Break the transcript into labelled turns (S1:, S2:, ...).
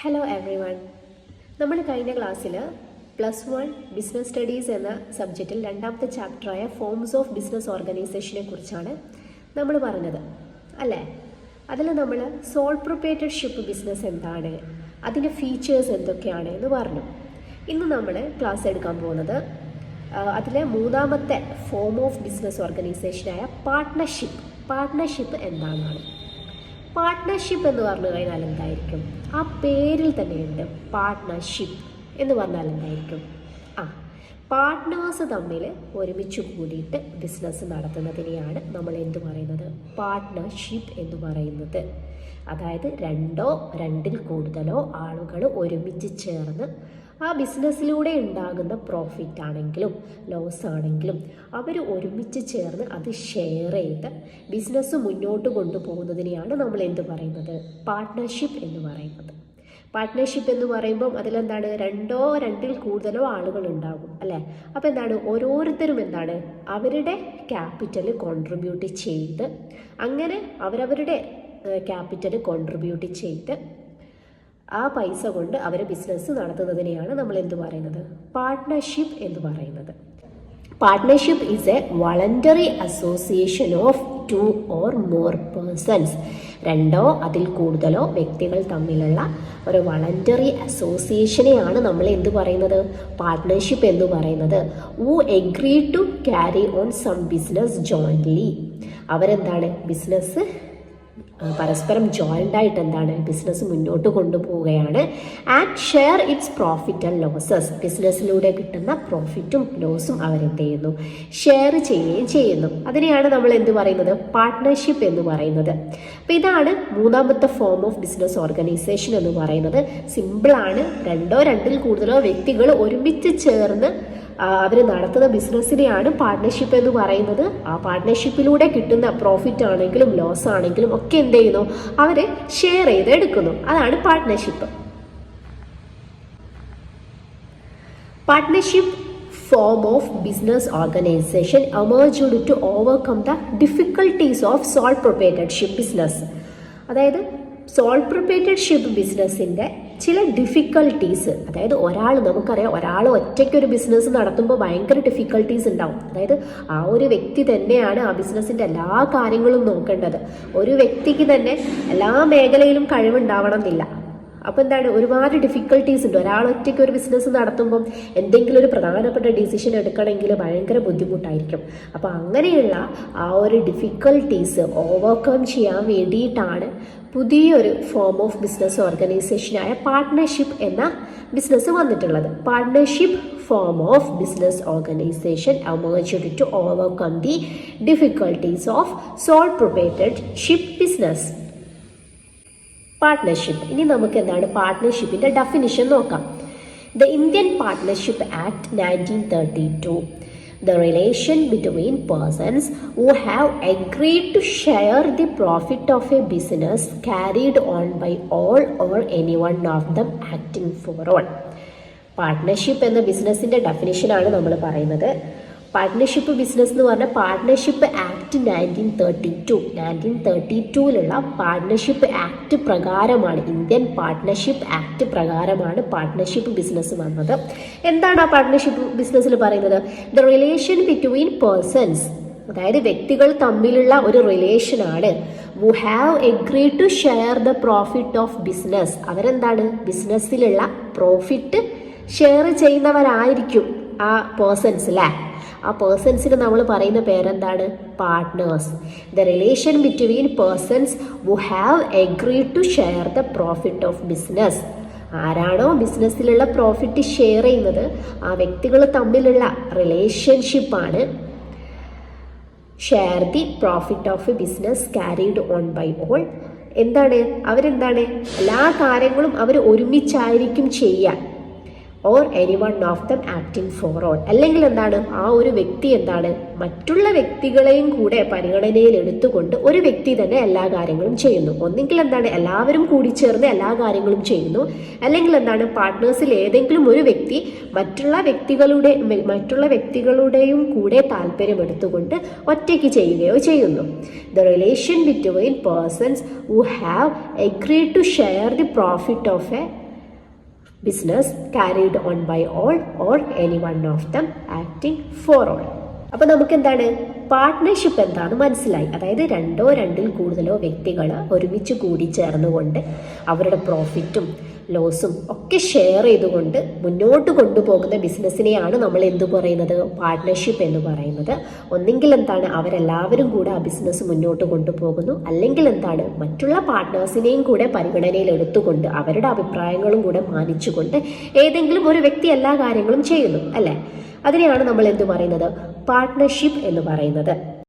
S1: Hello every one. നമ്മൾ കഴിഞ്ഞ ക്ലാസ്സിൽ +1 ബിസിനസ് സ്റ്റഡീസ് എന്ന സബ്ജക്റ്റിൽ രണ്ടാമത്തെ ചാപ്റ്ററായ ഫോംസ് ഓഫ് ബിസിനസ് ഓർഗനൈസേഷനെ കുറിച്ചാണ് നമ്മൾ പറഞ്ഞത് അല്ലേ. അതിൽ നമ്മൾ സോൾ പ്രൊപ്രൈറ്റർഷിപ്പ് ബിസിനസ് എന്താണ്, അതിൻ്റെ ഫീച്ചേഴ്സ് എന്തൊക്കെയാണ് എന്ന് പറഞ്ഞു. ഇന്ന് നമ്മൾ ക്ലാസ് എടുക്കാൻ പോകുന്നത് അതിലെ മൂന്നാമത്തെ ഫോം ഓഫ് ബിസിനസ് ഓർഗനൈസേഷനായ പാർട്ട്ണർഷിപ്പ് എന്താണെന്നാണ്. പാർട്ട്ണർഷിപ്പ് എന്ന് പറഞ്ഞു കഴിഞ്ഞാൽ എന്തായിരിക്കും? ആ പേരിൽ തന്നെയുണ്ട് പാർട്ട്ണർഷിപ്പ് എന്ന് പറഞ്ഞാൽ എന്തായിരിക്കും? പാർട്ട്നേഴ്സ് തമ്മിൽ ഒരുമിച്ച് കൂടിയിട്ട് ബിസിനസ് നടത്തുന്നതിനെയാണ് നമ്മൾ എന്ത് പറയുന്നത്? പാർട്ട്ണർഷിപ്പ് എന്ന് പറയുന്നത്. അതായത് രണ്ടിൽ കൂടുതലോ ആളുകൾ ഒരുമിച്ച് ചേർന്ന് ആ ബിസിനസ്സിലൂടെ ഉണ്ടാകുന്ന പ്രോഫിറ്റ് ആണെങ്കിലും ലോസ് ആണെങ്കിലും അവർ ഒരുമിച്ച് ചേർന്ന് അത് ഷെയർ ചെയ്ത് ബിസിനസ് മുന്നോട്ട് കൊണ്ടുപോകുന്നതിനെയാണ് നമ്മൾ എന്ത് പറയുന്നത്? പാർട്ട്ണർഷിപ്പ് എന്ന് പറയുന്നത്. പാർട്ട്ണർഷിപ്പ് എന്ന് പറയുമ്പം അതിലെന്താണ്? രണ്ടിൽ കൂടുതലോ ആളുകൾ ഉണ്ടാകും അല്ലേ. അപ്പോൾ എന്താണ്? ഓരോരുത്തരും എന്താണ് അവരുടെ ക്യാപിറ്റൽ കോൺട്രിബ്യൂട്ട് ചെയ്ത് അങ്ങനെ അവരവരുടെ ക്യാപിറ്റൽ കോൺട്രിബ്യൂട്ട് ചെയ്ത് ആ പൈസ കൊണ്ട് അവർ ബിസിനസ് നടത്തുന്നതിനെയാണ് നമ്മൾ എന്ത് പറയുന്നത്? പാർട്ട്ണർഷിപ്പ് എന്ന് പറയുന്നത്. Partnership is A voluntary association of 2 or more persons. രണ്ടോ അതിൽ കൂടുതലോ വ്യക്തികൾ തമ്മിലുള്ള ഒരു വോളണ്ടറി അസോസിയേഷനെയാണ് നമ്മൾ എന്ത് പറയുന്നത്? പാർട്ട്ണർഷിപ്പ് എന്ന് പറയുന്നത്. who agree to carry on some business jointly. അവരെന്താണ് ബിസിനസ് പരസ്പരം ജോയിൻ്റ് ആയിട്ട് എന്താണ് ബിസിനസ് മുന്നോട്ട് കൊണ്ടുപോവുകയാണ്. And share its profit and losses. ബിസിനസ്സിലൂടെ കിട്ടുന്ന പ്രോഫിറ്റും ലോസും അവരെന്ത് ചെയ്യുന്നു? ഷെയർ ചെയ്യുകയും ചെയ്യുന്നു. അതിനെയാണ് നമ്മൾ എന്ത് പറയുന്നത്? പാർട്ട്ണർഷിപ്പ് എന്ന് പറയുന്നത്. അപ്പം ഇതാണ് മൂന്നാമത്തെ ഫോം ഓഫ് ബിസിനസ് ഓർഗനൈസേഷൻ എന്ന് പറയുന്നത്. സിമ്പിളാണ്. രണ്ടിൽ കൂടുതലോ വ്യക്തികൾ ഒരുമിച്ച് ചേർന്ന് അവർ നടത്തുന്ന ബിസിനസ്സിനെയാണ് പാർട്ട്ണർഷിപ്പ് എന്ന് പറയുന്നത്. ആ പാർട്ട്ണർഷിപ്പിലൂടെ കിട്ടുന്ന പ്രോഫിറ്റ് ആണെങ്കിലും ലോസ് ആണെങ്കിലും ഒക്കെ എന്ത് ചെയ്യുന്നു? അവർ ഷെയർ ചെയ്ത് എടുക്കുന്നു. അതാണ് partnership. Partnership form of business organization emerged to overcome the difficulties of sole proprietorship business. അതായത് സോൾ പ്രൊപ്രൈറ്റർഷിപ്പ് ബിസിനസ്സിൻ്റെ ചില ഡിഫിക്കൽട്ടീസ്, അതായത് നമുക്കറിയാം ഒരാൾ ഒറ്റയ്ക്കൊരു ബിസിനസ് നടത്തുമ്പോൾ ഭയങ്കര ഡിഫിക്കൽട്ടീസ് ഉണ്ടാവും. അതായത് ആ ഒരു വ്യക്തി തന്നെയാണ് ആ ബിസിനസ്സിൻ്റെ എല്ലാ കാര്യങ്ങളും നോക്കേണ്ടത്. ഒരു വ്യക്തിക്ക് തന്നെ എല്ലാ മേഖലയിലും കഴിവുണ്ടാവണം എന്നില്ല. അപ്പോൾ എന്താണ്? ഒരുപാട് ഡിഫിക്കൽട്ടീസ് ഉണ്ട്. ഒരാൾ ഒറ്റയ്ക്ക് ഒരു ബിസിനസ് നടത്തുമ്പം എന്തെങ്കിലും ഒരു പ്രധാനപ്പെട്ട ഡിസിഷൻ എടുക്കണമെങ്കിൽ ഭയങ്കര ബുദ്ധിമുട്ടായിരിക്കും. അപ്പോൾ അങ്ങനെയുള്ള ആ ഒരു ഡിഫിക്കൽട്ടീസ് ഓവർകം ചെയ്യാൻ വേണ്ടിയിട്ടാണ് പുതിയൊരു ഫോം ഓഫ് ബിസിനസ് ഓർഗനൈസേഷനായ പാർട്ട്ണർഷിപ്പ് എന്ന ബിസിനസ് വന്നിട്ടുള്ളത്. Partnership form of business organisation emerged to overcome the difficulties of sole proprietorship business. Partnership. ഇനി നമുക്ക് എന്താണ് പാർട്ട്ണർഷിപ്പിന്റെ ഡെഫിനിഷൻ നോക്കാം. The Indian partnership act 1932. The relation between persons who have agreed to share the profit of a business carried on by all or any one of them acting for all. Partnership എന്ന ബിസിനസിന്റെ ഡെഫിനിഷനാണ് നമ്മൾ പറയുന്നത്. Partnership business എന്ന് പറഞ്ഞാൽ partnership act 1932 partnership act പ്രകാരമാണ്, Indian partnership act പ്രകാരമാണ് partnership business വന്നത്. എന്താണ് ആ പാർട്ട്ണർഷിപ്പ് ബിസിനസ്സിൽ പറയുന്നത്? ദ റിലേഷൻ ബിറ്റ്വീൻ പേഴ്സൺസ്, അതായത് വ്യക്തികൾ തമ്മിലുള്ള ഒരു റിലേഷനാണ്. who have agreed to share the profit of business. അവരെന്താണ് ബിസിനസ്സിലുള്ള പ്രോഫിറ്റ് ഷെയർ ചെയ്യുന്നവരായിരിക്കും ആ പേഴ്സൺസ് അല്ലേ. ആ പേഴ്സൺസിന് നമ്മൾ പറയുന്ന പേരെന്താണ്? Partners. The relation between persons who have agreed to share the profit of business. ആരാണോ ബിസിനസ്സിലുള്ള പ്രോഫിറ്റ് ഷെയർ ചെയ്യുന്നത് ആ വ്യക്തികൾ തമ്മിലുള്ള റിലേഷൻഷിപ്പാണ് share the profit of a business carried on by all. എന്താണ്? അവരെന്താണ് എല്ലാ കാര്യങ്ങളും അവർ ഒരുമിച്ചായിരിക്കും ചെയ്യാൻ. Or any one of them acting for all. അല്ലെങ്കിൽ എന്താണ്? ആ ഒരു വ്യക്തി എന്താണ് മറ്റുള്ള വ്യക്തികളെയും കൂടെ പരിഗണനയിൽ എടുത്തുകൊണ്ട് ഒരു വ്യക്തി തന്നെ എല്ലാ കാര്യങ്ങളും ചെയ്യുന്നു. ഒന്നെങ്കിൽ എന്താണ് എല്ലാവരും കൂടി ചേർന്ന് എല്ലാ കാര്യങ്ങളും ചെയ്യുന്നു, അല്ലെങ്കിൽ എന്താണ് പാർട്ട്നേഴ്സിൽ ഏതെങ്കിലും ഒരു വ്യക്തി മറ്റുള്ള വ്യക്തികളുടെയും കൂടെ താല്പര്യമെടുത്തുകൊണ്ട് ഒറ്റയ്ക്ക് ചെയ്യുകയോ ചെയ്യുന്നു. The relation between persons who have agreed to share the profit of a business carried on by all or any one of them acting for all. അപ്പൊ നമുക്ക് എന്താണ് പാർട്ട്ണർഷിപ്പ് എന്താണെന്ന് മനസ്സിലായി. അതായത് രണ്ടോ രണ്ടിൽ കൂടുതലോ വ്യക്തികൾ ഒരുമിച്ച് കൂടി ചേർന്നുകൊണ്ട് അവരുടെ പ്രോഫിറ്റും ലോസും ഒക്കെ ഷെയർ ചെയ്തുകൊണ്ട് മുന്നോട്ട് കൊണ്ടുപോകുന്ന ബിസിനസ്സിനെയാണ് നമ്മൾ എന്ത് പറയുന്നത്, പാർട്ട്ണർഷിപ്പ് എന്ന് പറയുന്നത്. ഒന്നെങ്കിൽ എന്താണ് അവരെല്ലാവരും കൂടെ ആ ബിസിനസ് മുന്നോട്ട് കൊണ്ടുപോകുന്നു, അല്ലെങ്കിൽ എന്താണ് മറ്റുള്ള പാർട്ട്നേഴ്സിനെയും കൂടെ പരിഗണനയിൽ എടുത്തുകൊണ്ട് അവരുടെ അഭിപ്രായങ്ങളും കൂടെ മാനിച്ചുകൊണ്ട് ഏതെങ്കിലും ഒരു വ്യക്തി എല്ലാ കാര്യങ്ങളും ചെയ്യുന്നു അല്ലേ. അതിനെയാണ് നമ്മൾ എന്ത് പറയുന്നത്, പാർട്ട്ണർഷിപ്പ് എന്ന് പറയുന്നത്.